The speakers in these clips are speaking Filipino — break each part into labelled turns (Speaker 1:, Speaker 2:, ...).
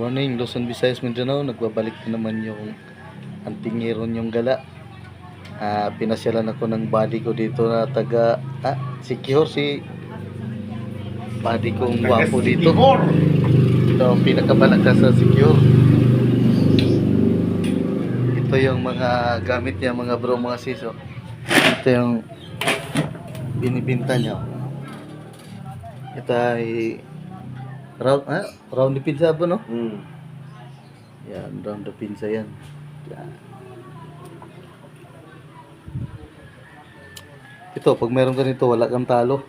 Speaker 1: Morning, Luzon, Visayas, Mindanao. Nagbabalik na naman yung antingiron yung gala. Pinasyalan ako ng buddy ko dito na taga Siquijor, si buddy kong gwapo dito. Ito ang pinakamalakas sa Siquijor. Ito yung mga gamit niya, mga bro, mga siso. Ito yung binibinta niya. Ito ay round the pizza po, no? Yan, round the pizza yan. Yan. Ito, pag meron ka nito, wala kang talo.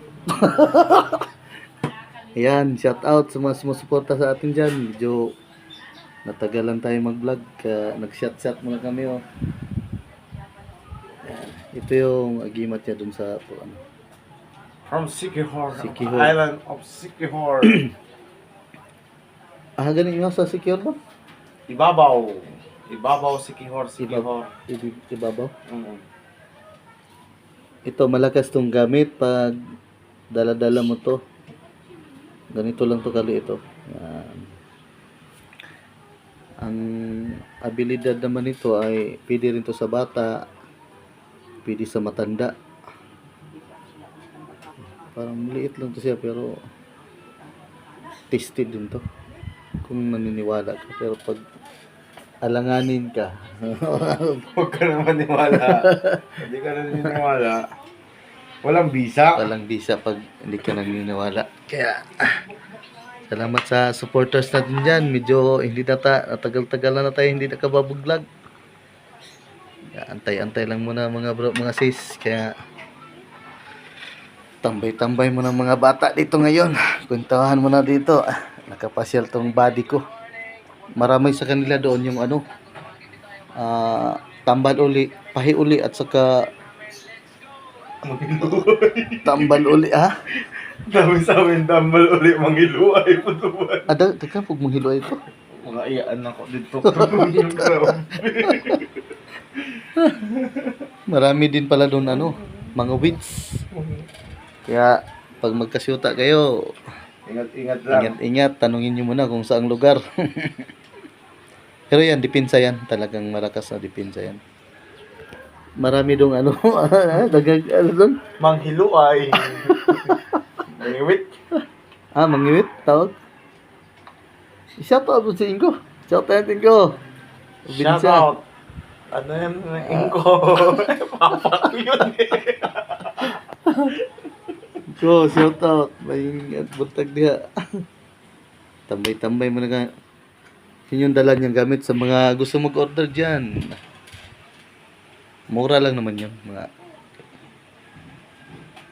Speaker 1: Ayan, shout out sa mga sumusuporta sa atin dyan. Medyo natagalan tayo mag-vlog. Nag-shot muna kami, oh. Ayan. Ito yung agimat niya dun sa ano.
Speaker 2: From Siquijor,
Speaker 1: Siquijor.
Speaker 2: island of Siquijor.
Speaker 1: Ganun yung sa Siquijor ba?
Speaker 2: Ibabaw Siquijor.
Speaker 1: Ibabaw? Ito, malakas tong gamit pag dala-dala mo to. Ganito lang to kali ito. Yan. Ang abilidad naman nito ay pwede rin to sa bata, pwede sa matanda. Parang maliit lang to siya pero tested din to kung naniniwala ka. Pero pag alanganin ka
Speaker 2: Huwag ka naman maniwala. Hindi ka naniniwala. Walang bisa.
Speaker 1: walang bisa pag hindi ka naniniwala. Kaya salamat sa supporters natin dyan. Medyo hindi natagal-tagal na tayo hindi nakababuglag. Antay-antay lang muna mga bro, mga sis. Kaya tambay-tambay mo ng mga bata dito ngayon. Kuntahan mo na dito. Nakapasyal tong body ko. Marami sa kanila doon yung tambal uli, pahi uli at saka tambal uli, ha?
Speaker 2: Dami sa amin tambal ulit mangiluay po tuwan.
Speaker 1: Dagan pag manghilo ito.
Speaker 2: Mga iyaan ako dito.
Speaker 1: Marami din pala doon mga weeds. Kaya pag magkasyuta kayo,
Speaker 2: Ingat-ingat lang.
Speaker 1: ingat-ingat, tanungin nyo muna kung saang lugar. Pero yan, depensa yan. Talagang malakas na depensa yan. Marami dong dagang doon.
Speaker 2: Manghiluay. Mangiwit.
Speaker 1: Mangiwit, tawag. Shout out po si Ingo. Shout out Ingo.
Speaker 2: Shout out. Ano yan? Ingo. Papa ko yun eh.
Speaker 1: Ingo, shout out. May buntag diha. Tambay-tambay mo na ka. Yun yung dala niyang gamit sa mga gusto mag-order dyan. Mura lang naman yun. Mga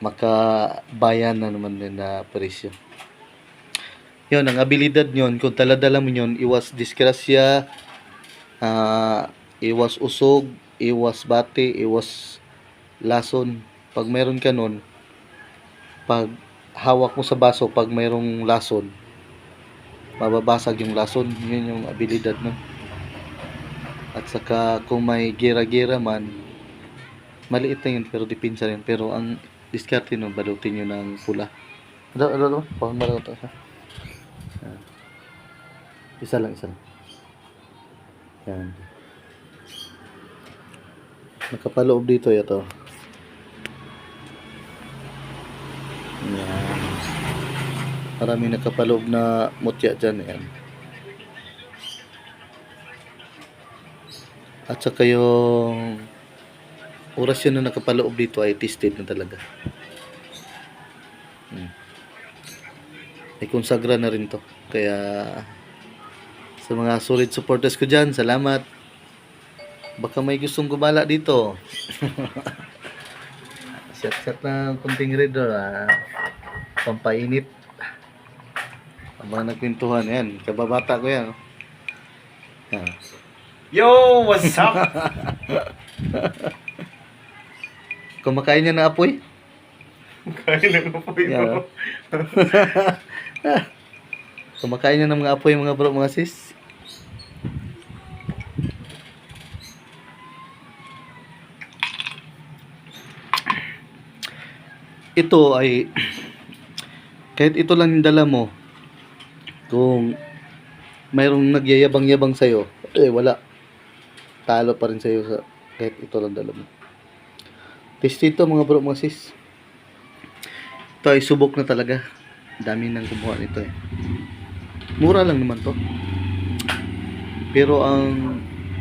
Speaker 1: makabayan na naman din na presyo. Yun, ang abilidad nyon, kung taladala mo yun, iwas disgrasya, iwas usog, iwas bati, iwas lason. Pag mayroon ka nun, pag hawak mo sa baso, pag mayroong lason, mababasag yung lason. Yun yung abilidad nun. At saka kung may gira-gira man, maliit na yun pero depensa rin. Pero ang diskarte nun, balutin nyo ng pula. Pahon mo lang ito. Isa lang. Yan. Nakapaloob dito ito. Yan. Maraming nakapaloob na mutya dyan. Yan. At saka yung orasyon na nakapaloob dito ay tested na talaga. Ay konsagra na rin to. Kaya sa mga solid supporters ko dyan, salamat. Baka may gustong gumala dito. Shot na kunting redor, pampainit. Habang nagkwentuhan, yan. Kababata ko yan.
Speaker 2: Yo, what's up?
Speaker 1: Kumakain niya ng apoy?
Speaker 2: Kain lang po ito.
Speaker 1: Yeah. Kumakain niya ng mga apoy, mga bro, mga sis. Ito ay kahit ito lang yung dala mo, kung mayroong nagyayabang-yabang sa'yo, wala. Talo pa rin sa'yo sa kahit ito lang dala mo. Tasty ito mga bro, mga sis. Ito ay subok na talaga. Dami nang kumuha nito eh. Mura lang naman to. Pero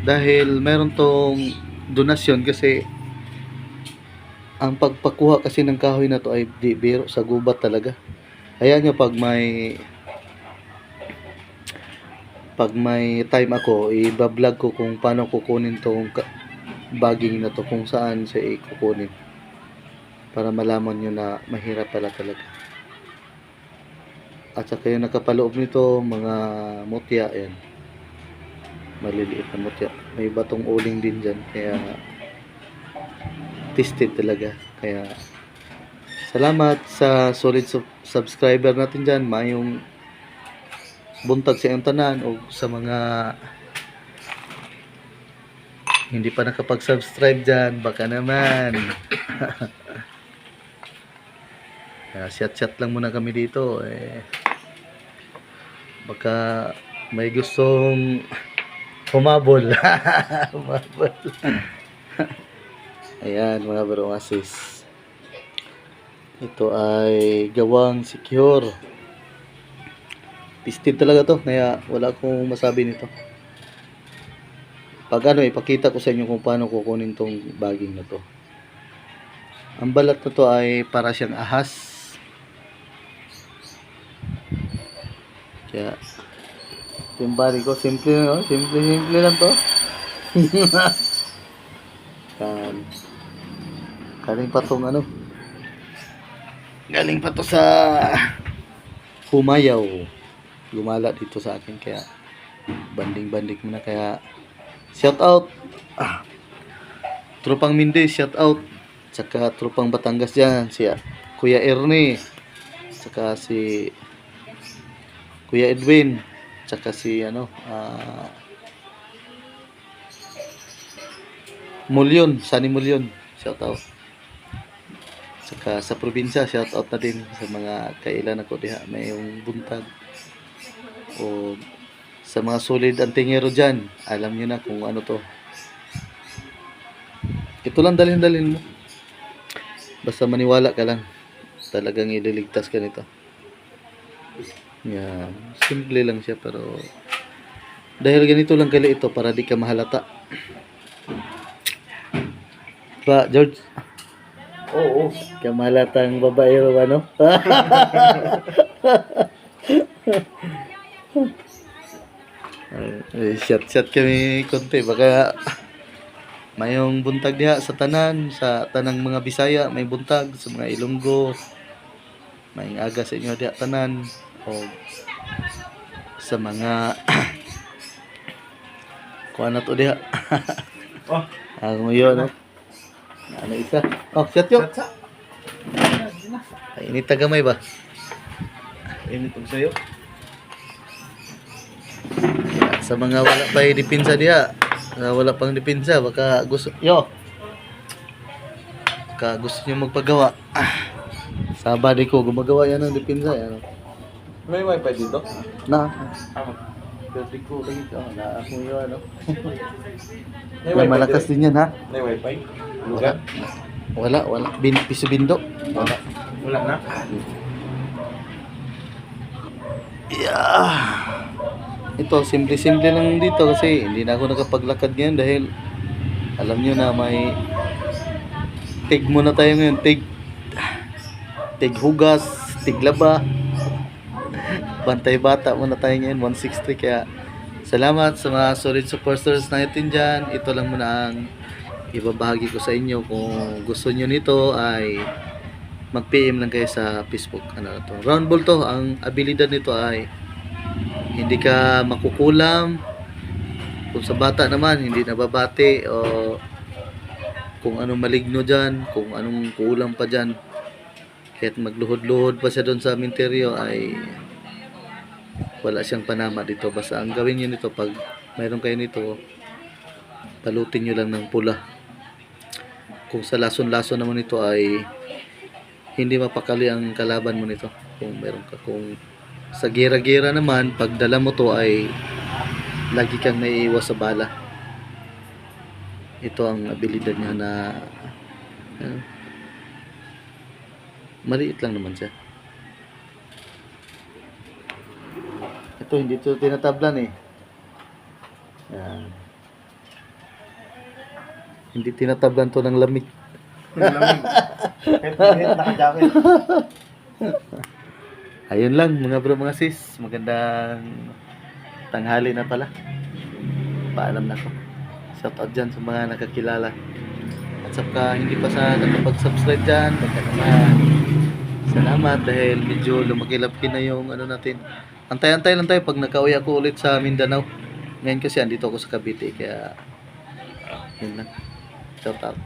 Speaker 1: dahil meron tong donasyon kasi ang pagpakuha kasi ng kahoy na to ay di biro, sa gubat talaga. Ayan nyo, pag may time ako, i-vlog ko kung paano kukunin tong bagging na to, kung saan siya ikukunin, para malaman nyo na mahirap pala talaga. At saka yung nakapaloob nito, mga mutya, yan, maliliit na mutya, may batong uling din dyan, kaya tested talaga. Kaya salamat sa solid subscriber natin dyan. Mayong buntag sa iyong tanan, o sa mga hindi pa nakapag-subscribe dyan, baka naman. Chat lang muna kami dito baka may gustong humabol. Humabol. Ayan mga bro, mga sis, ito ay gawang secure. Tested talaga to, kaya wala akong masabi nito. Pag ipakita ko sa inyo kung paano kukunin tong bagging na to. Ang balat na to ay para siyang ahas. Kaya yung bari ko, simple lang to. Galing pa tong galing pa to sa Humayaw, gumala dito sa akin, kaya banding muna. Kaya shout out Tropang Mindes, shout out, saka Tropang Batangas dyan, si Kuya Ernie, saka si Kuya Edwin, saka si Mulyon, Sunny Mulyon, shout out. Saka sa probinsya, shout out na din sa mga kailan ako diha may yung buntag, o sa mga solid antingero dyan. Alam nyo na kung ano to. Ito lang dalhin mo, basta maniwala ka lang, talagang ililigtas ka nito. Yan, simple lang siya, pero dahil ganito lang kali ito, para di ka mahalata. Pa George,
Speaker 2: Oo.
Speaker 1: kamalatang babae o ano? Shot kami konti, baka mayong buntag diha sa tanang mga Bisaya, may buntag sa mga Ilonggo, may aga sa inyo diha tanan, o sa mga kuha na to diha.
Speaker 2: Oh,
Speaker 1: Ang yun, isa. Oh, shot yun.
Speaker 2: satsa.
Speaker 1: Ay, ini tagamay ba?
Speaker 2: Init ko sa'yo.
Speaker 1: Sa mga wala pa dipinsa diha, wala pang dipinsa, baka gusto nyo magpagawa. Sa body ko gumagawa yan ng dipinsa yan.
Speaker 2: May wifi dito?
Speaker 1: Na,
Speaker 2: Ako.
Speaker 1: pwede ko lang ito. Na ako yun,
Speaker 2: May
Speaker 1: May
Speaker 2: wifi
Speaker 1: malakas
Speaker 2: dito?
Speaker 1: din yan, ha?
Speaker 2: May wifi? Lugar?
Speaker 1: Wala. Piso bindo.
Speaker 2: Wala. Wala na?
Speaker 1: Yeah. Ito, simple lang dito kasi hindi na ako nakapaglakad ngayon dahil alam nyo na may tig muna tayo ngayon. Tig hugas, tig laba. Bantay bata muna tayo ngayon, 163. Kaya salamat sa mga solid supporters natin dyan. Ito lang muna ang ibabahagi ko sa inyo. Kung gusto nyo nito ay mag-PM lang kayo sa Facebook. Round ball to. Ang abilidad nito ay hindi ka makukulam. Kung sa bata naman, hindi nababati, o kung anong maligno dyan, kung anong kulang pa dyan, kahit magluhod-luhod pa siya doon sa minteryo, ay wala siyang panama dito. Basta ang gawin nyo nito, pag mayroon kayo nito, palutin nyo lang ng pula. Kung sa lason-lason naman nito ay hindi mapakali ang kalaban mo nito. Kung meron ka, kung sa gira-gira naman, pag dala mo to ay lagi kang naiiwas sa bala. Ito ang abilidad niya na ano, maliit lang naman siya. Ito hindi ito tinatablan eh. Yan. Hindi tinatablan to ng lamig.
Speaker 2: Ang lamig. Kahit pinit, naka-jacket.
Speaker 1: Ayun lang mga bro mga sis. Magandang tanghali na pala. Paalam na ako. Shout out dyan sa mga nakakilala. At saka hindi pa sa nakapag-subscribe dyan. Baka naman. Salamat dahil medyo lumaki-laki na yung ano natin. Antay-antay lang tayo pag nakauwi ako ulit sa Mindanao. Ngayon kasi andito ako sa Cavite kaya yun lang. Shout out.